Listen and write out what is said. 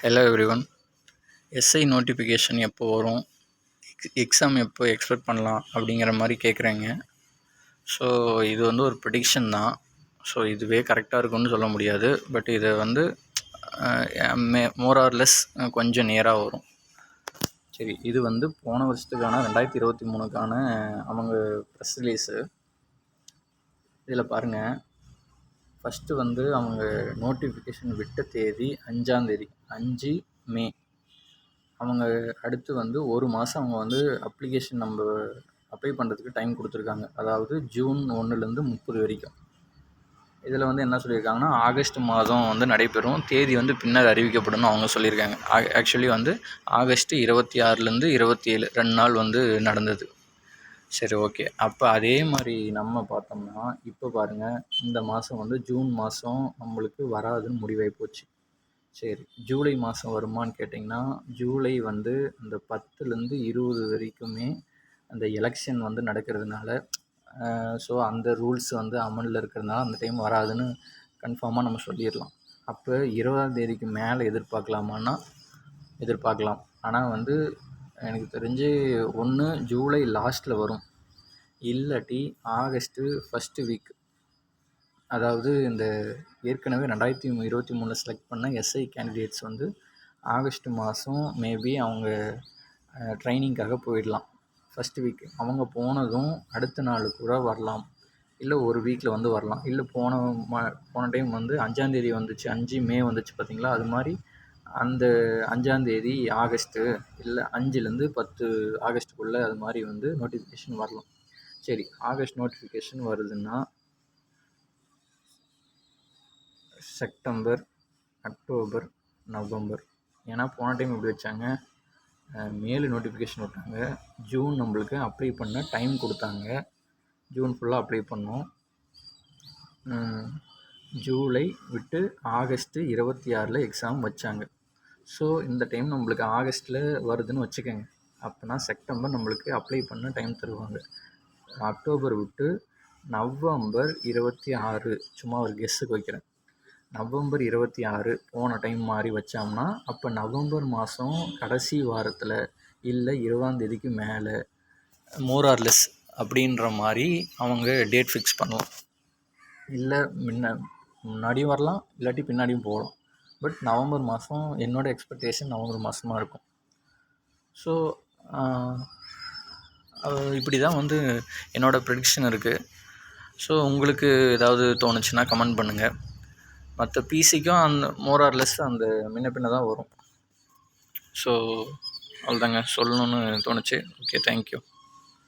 Hello everyone. SI notification எப்போ வரும், exam எப்போ எக்ஸ்பெக்ட் பண்ணலாம் அப்படிங்கிற மாதிரி கேட்குறேங்க. ஸோ இது ஒரு ப்ரெடிக்ஷன் தான். ஸோ இதுவே கரெக்டாக இருக்குன்னு சொல்ல முடியாது. பட் இதை மோர் ஆர் லெஸ் கொஞ்சம் நேராக வரும். சரி, இது போன வருஷத்துக்கான 2023க்கான அவங்க ப்ரெஸ் ரிலீஸு. இதில் பாருங்கள், ஃபஸ்ட்டு அவங்க நோட்டிஃபிகேஷன் விட்ட தேதி 5 மே. அவங்க அடுத்து ஒரு மாதம் அவங்க அப்ளிகேஷன் நம்ம அப்ளை பண்ணுறதுக்கு டைம் கொடுத்துருக்காங்க. அதாவது ஜூன் 1லேருந்து 30 வரைக்கும். இதில் என்ன சொல்லியிருக்காங்கன்னா, ஆகஸ்ட் மாதம் நடைபெறும், தேதி பின்னர் அறிவிக்கப்படும் அவங்க சொல்லியிருக்காங்க. ஆக்சுவலி ஆகஸ்ட் 26லேருந்து 27 2 நாள் நடந்தது. சரி, ஓகே. அப்போ அதே மாதிரி நம்ம பார்த்தோம்னா, இப்போ பாருங்கள், இந்த மாதம் ஜூன் மாதம் நம்மளுக்கு வராதுன்னு முடிவாகி போச்சு. சரி, ஜூலை மாதம் வருமானு கேட்டிங்கன்னா, ஜூலை அந்த 10லேருந்து 20 வரைக்குமே அந்த எலெக்ஷன் நடக்கிறதுனால, ஸோ அந்த ரூல்ஸ் அமலில் இருக்கிறதுனால அந்த டைம் வராதுன்னு கன்ஃபார்மாக நம்ம சொல்லிடலாம். அப்போ 20ஆம் தேதிக்கு மேலே எதிர்பார்க்கலாமான்னா எதிர்பார்க்கலாம். ஆனால் எனக்கு தெரிஞ்சு ஒன்று ஜூலை லாஸ்ட்டில் வரும், இல்லாட்டி ஆகஸ்ட்டு ஃபஸ்ட்டு வீக். அதாவது இந்த ஏற்கனவே 2023 செலக்ட் பண்ண எஸ்ஐ கேண்டிடேட்ஸ் ஆகஸ்ட் மாதம் மேபி அவங்க ட்ரைனிங்காக போயிடலாம். ஃபஸ்ட்டு வீக் அவங்க போனதும் அடுத்த நாள் கூட வரலாம், இல்லை ஒரு வீக்கில் வரலாம். இல்லை போன டைம் 5ஆம் தேதி வந்துச்சு, 5 மே வந்துச்சு பார்த்தீங்களா, அது மாதிரி அந்த 5ஆம் தேதி ஆகஸ்ட்டு, இல்லை 5லேருந்து 10 ஆகஸ்ட்டுக்குள்ளே அது மாதிரி நோட்டிஃபிகேஷன் வரலாம். சரி, ஆகஸ்ட் நோட்டிஃபிகேஷன் வருதுன்னா செப்டம்பர், அக்டோபர், நவம்பர். ஏன்னா போன டைம் எப்படி வச்சாங்க, மேலே நோட்டிஃபிகேஷன் விட்டாங்க, ஜூன் நம்மளுக்கு அப்ளை பண்ண டைம் கொடுத்தாங்க, ஜூன் ஃபுல்லாக அப்ளை பண்ணோம். ஜூலை விட்டு ஆகஸ்ட்டு 26 எக்ஸாம் வச்சாங்க. ஸோ இந்த டைம் நம்மளுக்கு ஆகஸ்ட்டில் வருதுன்னு வச்சுக்கோங்க. அப்போனா செப்டம்பர் நம்மளுக்கு அப்ளை பண்ண டைம் தருவாங்க. அக்டோபர் விட்டு நவம்பர் 26, சும்மா ஒரு கெஸ்ஸுக்கு வைக்கிறேன், நவம்பர் 26 போன டைம் மாதிரி வச்சோம்னா, அப்போ நவம்பர் மாதம் கடைசி வாரத்தில் இல்லை 20ஆம் தேதிக்கு மேலே மோர் ஆர் லெஸ் அப்படின்ற மாதிரி அவங்க டேட் ஃபிக்ஸ் பண்ணலாம். இல்லை முன்னாடியும் வரலாம், இல்லாட்டி பின்னாடியும் போகலாம். பட் நவம்பர் மாதம் என்னோடய எக்ஸ்பெக்டேஷன் நவம்பர் மாதமாக இருக்கும். ஸோ இப்படி தான் என்னோடய ப்ரெடிக்ஷன் இருக்குது. ஸோ உங்களுக்கு ஏதாவது தோணுச்சுன்னா கமெண்ட் பண்ணுங்கள். மற்ற பிசிக்கும் அந்த மோர் ஆர் லெஸ் அந்த முன்ன பின்ன தான் வரும். ஸோ அவ்வளோதாங்க சொல்லணுன்னு தோணுச்சு. Okay, thank you.